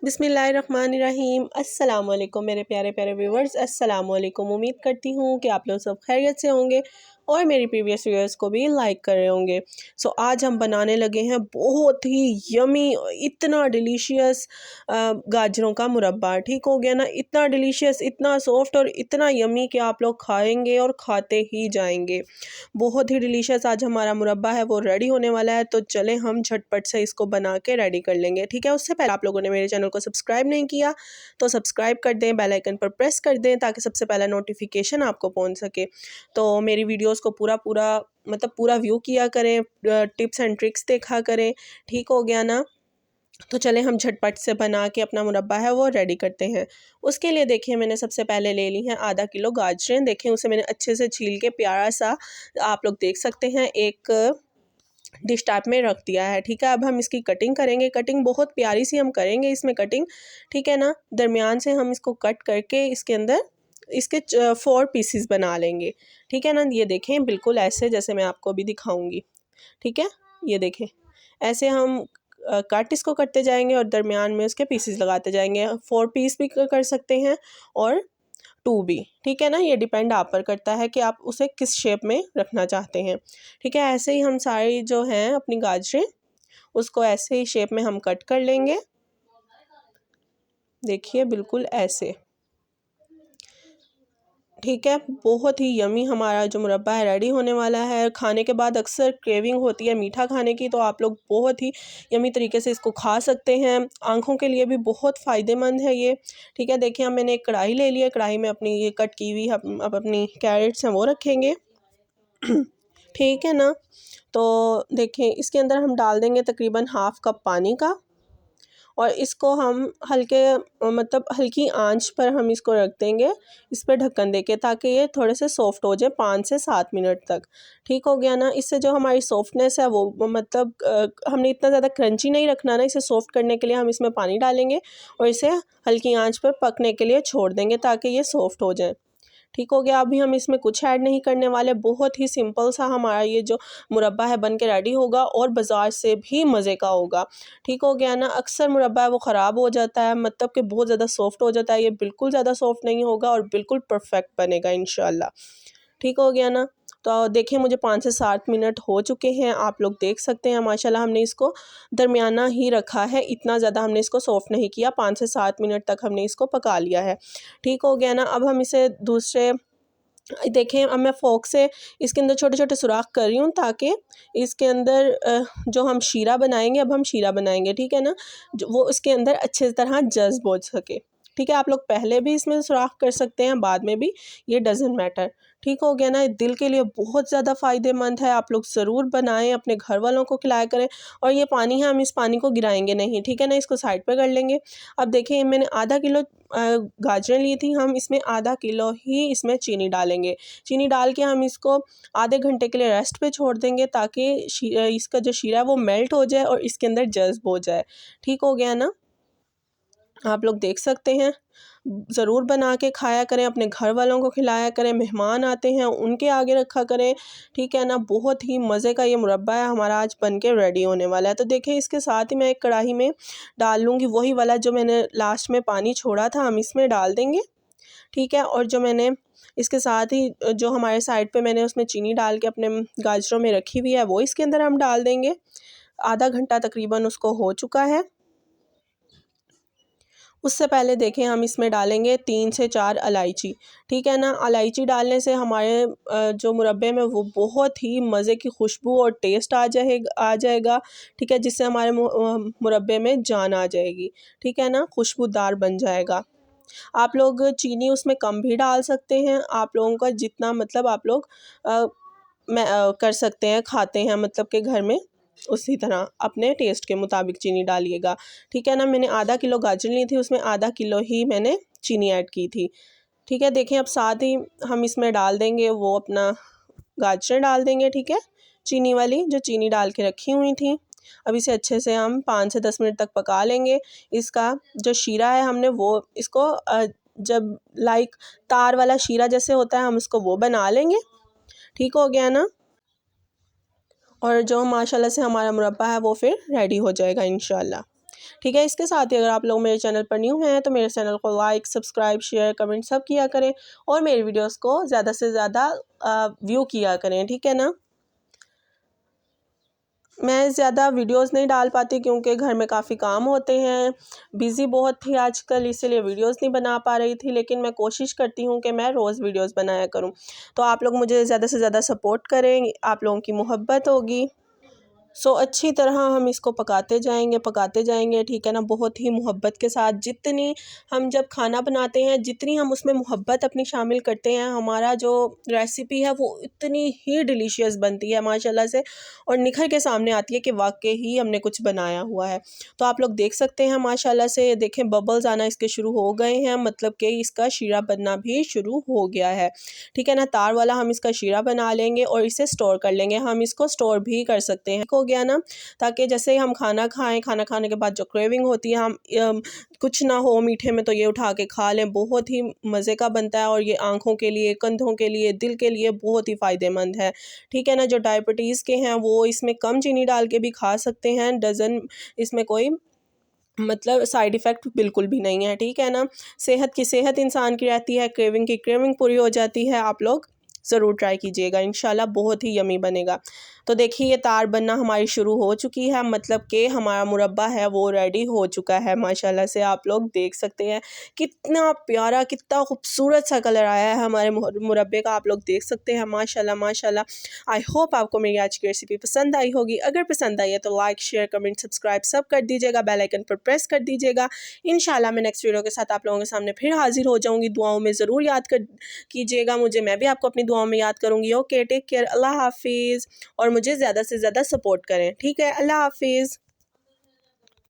बिस्मिल्लाहिर्रहमानिर्रहीम। अस्सलाम वालेकुम मेरे प्यारे प्यारे व्यूवर्स, अस्सलाम वालेकुम। उम्मीद करती हूँ कि आप लोग सब खैरियत से होंगे और मेरी प्रीवियस वीडियोस को भी लाइक कर रहे होंगे। आज हम बनाने लगे हैं बहुत ही यमी, इतना डिलीशियस गाजरों का मुरब्बा। ठीक हो गया ना, इतना डिलीशियस, इतना सॉफ्ट और इतना यमी कि आप लोग खाएंगे और खाते ही जाएंगे। बहुत ही डिलीशियस आज हमारा मुरब्बा है वो रेडी होने वाला है, तो चलें हम झटपट से इसको बना के रेडी कर लेंगे। ठीक है, उससे पहले आप लोगों ने मेरे चैनल को सब्सक्राइब नहीं किया तो सब्सक्राइब कर दें, बेल आइकन पर प्रेस कर दें ताकि सबसे पहला नोटिफिकेशन आपको पहुंच सके। तो मेरी वीडियोस को पूरा व्यू किया करें, टिप्स एंड ट्रिक्स देखा करें। ठीक हो गया ना, तो चलें हम झटपट से बना के अपना मुरब्बा है वो रेडी करते हैं। उसके लिए देखिए मैंने सबसे पहले ले ली हैं आधा किलो गाजरें। देखें उसे मैंने अच्छे से छील के प्यारा सा, आप लोग देख सकते हैं, एक डिश टाइप में रख दिया है। ठीक है, अब हम इसकी कटिंग करेंगे। कटिंग बहुत प्यारी सी हम करेंगे इसमें कटिंग। ठीक है ना, दरमियान से हम इसको कट करके इसके अंदर इसके 4 पीसीस बना लेंगे। ठीक है ना, ये देखें बिल्कुल ऐसे जैसे मैं आपको अभी दिखाऊंगी। ठीक है, ये देखें ऐसे हम कट इसको करते जाएंगे और दरमियान में उसके पीसीस लगाते जाएंगे। 4 पीस भी कर सकते हैं और 2 भी। ठीक है ना, ये डिपेंड आप पर करता है कि आप उसे किस शेप में रखना चाहते हैं। ठीक है, ऐसे ही हम सारी जो हैं अपनी गाजरें उसको ऐसे ही शेप में हम कट कर लेंगे। देखिए बिल्कुल ऐसे। ठीक है, बहुत ही यमी हमारा जो मुरब्बा है रेडी होने वाला है। खाने के बाद अक्सर क्रेविंग होती है मीठा खाने की, तो आप लोग बहुत ही यमी तरीके से इसको खा सकते हैं। आँखों के लिए भी बहुत फ़ायदेमंद है ये। ठीक है, देखिए अब मैंने एक कढ़ाई ले ली है। कढ़ाई में अपनी ये कट की हुई अब अपनी कैरेट्स हैं वो रखेंगे। ठीक है ना, तो देखें इसके अंदर हम डाल देंगे तकरीबन हाफ़ कप पानी का, और इसको हम हल्की आंच पर हम इसको रख देंगे, इस पर ढक्कन देके, ताकि ये थोड़े से सॉफ्ट हो जाए 5 से 7 मिनट तक। ठीक हो गया ना, इससे जो हमारी सॉफ्टनेस है वो हमने इतना ज़्यादा क्रंची नहीं रखना ना। इसे सॉफ्ट करने के लिए हम इसमें पानी डालेंगे और इसे हल्की आंच पर पकने के लिए छोड़ देंगे ताकि ये सॉफ्ट हो जाए। ठीक हो गया, अभी हम इसमें कुछ ऐड नहीं करने वाले। बहुत ही सिंपल सा हमारा ये जो मुरब्बा है बन के रेडी होगा और बाज़ार से भी मज़े का होगा। ठीक हो गया ना, अक्सर मुरब्बा है वो ख़राब हो जाता है, मतलब कि बहुत ज़्यादा सॉफ्ट हो जाता है। ये बिल्कुल ज़्यादा सॉफ्ट नहीं होगा और बिल्कुल परफेक्ट बनेगा इंशाल्लाह। ठीक हो गया ना, तो देखिए मुझे 5 से 7 मिनट हो चुके हैं, आप लोग देख सकते हैं। माशाल्लाह हमने इसको दरमियाना ही रखा है, इतना ज़्यादा हमने इसको सॉफ्ट नहीं किया। 5 से 7 मिनट तक हमने इसको पका लिया है। ठीक हो गया ना, अब हम इसे दूसरे, देखें अब मैं फोक से इसके अंदर छोटे छोटे सुराख कर रही हूँ ताकि इसके अंदर जो हम शीरा बनाएंगे, अब हम शीरा बनाएंगे। ठीक है ना, जो वो इसके अंदर अच्छे तरह जज्ब हो सके। ठीक है, आप लोग पहले भी इसमें सुराख कर सकते हैं, बाद में भी, ये डजेंट मैटर। ठीक हो गया ना, दिल के लिए बहुत ज़्यादा फ़ायदेमंद है। आप लोग ज़रूर बनाएं, अपने घर वालों को खिलाया करें। और ये पानी है, हम इस पानी को गिराएंगे नहीं। ठीक है ना, इसको साइड पर कर लेंगे। अब देखिए मैंने आधा किलो गाजरें ली थी, हम इसमें आधा किलो ही इसमें चीनी डालेंगे। चीनी डाल के हम इसको आधे घंटे के लिए रेस्ट पे छोड़ देंगे ताकि इसका जो शीरा है वो मेल्ट हो जाए और इसके अंदर जज्ब हो जाए। ठीक हो गया ना, आप लोग देख सकते हैं। ज़रूर बना के खाया करें, अपने घर वालों को खिलाया करें, मेहमान आते हैं उनके आगे रखा करें। ठीक है ना, बहुत ही मज़े का ये मुरब्बा है हमारा आज बन के रेडी होने वाला है। तो देखिए इसके साथ ही मैं एक कढ़ाई में डाल लूँगी वही वाला जो मैंने लास्ट में पानी छोड़ा था, हम इसमें डाल देंगे। ठीक है, और जो मैंने इसके साथ ही जो हमारे साइड पे मैंने उसमें चीनी डाल के अपने गाजरों में रखी हुई है वो इसके अंदर हम डाल देंगे। आधा घंटा तकरीबन उसको हो चुका है। उससे पहले देखें हम इसमें डालेंगे 3 से 4 इलायची। ठीक है ना, इलायची डालने से हमारे जो मुरब्बे में वो बहुत ही मज़े की खुशबू और टेस्ट आ जाएगा। ठीक है, जिससे हमारे मुरब्बे में जान आ जाएगी। ठीक है ना, खुशबूदार बन जाएगा। आप लोग चीनी उसमें कम भी डाल सकते हैं, आप लोगों का जितना आप लोग कर सकते हैं, खाते हैं कि घर में, उसी तरह अपने टेस्ट के मुताबिक चीनी डालिएगा। ठीक है ना, मैंने आधा किलो गाजर ली थी, उसमें आधा किलो ही मैंने चीनी ऐड की थी। ठीक है, देखें अब साथ ही हम इसमें डाल देंगे वो अपना गाजर डाल देंगे। ठीक है, चीनी वाली जो चीनी डाल के रखी हुई थी। अब इसे अच्छे से हम 5 से 10 मिनट तक पका लेंगे। इसका जो शीरा है हमने वो इसको जब तार वाला शीरा जैसे होता है हम इसको वो बना लेंगे। ठीक हो गया ना, और जो माशाल्लाह से हमारा मुरब्बा है वो फिर रेडी हो जाएगा इंशाल्लाह। ठीक है। इसके साथ ही अगर आप लोग मेरे चैनल पर न्यू हैं तो मेरे चैनल को लाइक, सब्सक्राइब, शेयर, कमेंट सब किया करें और मेरी वीडियोस को ज़्यादा से ज़्यादा व्यू किया करें, ठीक है ना। मैं ज़्यादा वीडियोस नहीं डाल पाती क्योंकि घर में काफ़ी काम होते हैं, बिज़ी बहुत थी आजकल, इसीलिए वीडियोस नहीं बना पा रही थी, लेकिन मैं कोशिश करती हूँ कि मैं रोज़ वीडियोस बनाया करूँ। तो आप लोग मुझे ज़्यादा से ज़्यादा सपोर्ट करें, आप लोगों की मोहब्बत होगी। अच्छी तरह हम इसको पकाते जाएंगे, ठीक है ना, बहुत ही मोहब्बत के साथ। जितनी हम जब खाना बनाते हैं, जितनी हम उसमें मोहब्बत अपनी शामिल करते हैं, हमारा जो रेसिपी है वो इतनी ही डिलीशियस बनती है माशाल्लाह से, और निखर के सामने आती है कि वाकई ही हमने कुछ बनाया हुआ है। तो आप लोग देख सकते हैं माशाल्लाह से, देखें बबल्स आना इसके शुरू हो गए हैं, मतलब कि इसका शीरा बनना भी शुरू हो गया है, ठीक है ना। तार वाला हम इसका शीरा बना लेंगे और इसे स्टोर कर लेंगे। हम इसको स्टोर भी कर सकते हैं, हो गया ना, ताकि जैसे हम खाना खाएं, खाना खाने के बाद जो क्रेविंग होती है, हम कुछ ना हो मीठे में तो ये उठा के खा लें, बहुत ही मज़े का बनता है और ये आँखों के लिए, कंधों के लिए, दिल के लिए बहुत ही फ़ायदेमंद है, ठीक है ना। जो डायबिटीज़ के हैं वो इसमें कम चीनी डाल के भी खा सकते हैं, डज़न इसमें कोई मतलब साइड इफ़ेक्ट बिल्कुल भी नहीं है, ठीक है ना। सेहत की सेहत इंसान की रहती है, क्रेविंग की क्रेविंग पूरी हो जाती है। आप लोग ज़रूर ट्राई कीजिएगा, इंशाल्लाह बहुत ही यमी बनेगा। तो देखिए ये तार बनना हमारी शुरू हो चुकी है, मतलब कि हमारा मुरब्बा है वो रेडी हो चुका है माशाल्लाह से। आप लोग देख सकते हैं कितना प्यारा, कितना खूबसूरत सा कलर आया है हमारे मुरब्बे का, आप लोग देख सकते हैं माशाल्लाह माशाल्लाह। आई होप आपको मेरी आज की रेसिपी पसंद आई होगी। अगर पसंद आई है तो लाइक, शेयर, कमेंट, सब्सक्राइब सब कर दीजिएगा, बेल आइकन पर प्रेस कर दीजिएगा। इंशाल्लाह मैं नेक्स्ट वीडियो के साथ आप लोगों के सामने फिर हाजिर हो जाऊँगी। दुआओं में ज़रूर याद कर कीजिएगा मुझे, मैं भी आपको अपनी दुआओं में याद करूँगी। ओके, टेक केयर, अल्लाह हाफिज़। और मुझे ज़्यादा से ज़्यादा सपोर्ट करें, ठीक है। अल्लाह हाफिज़।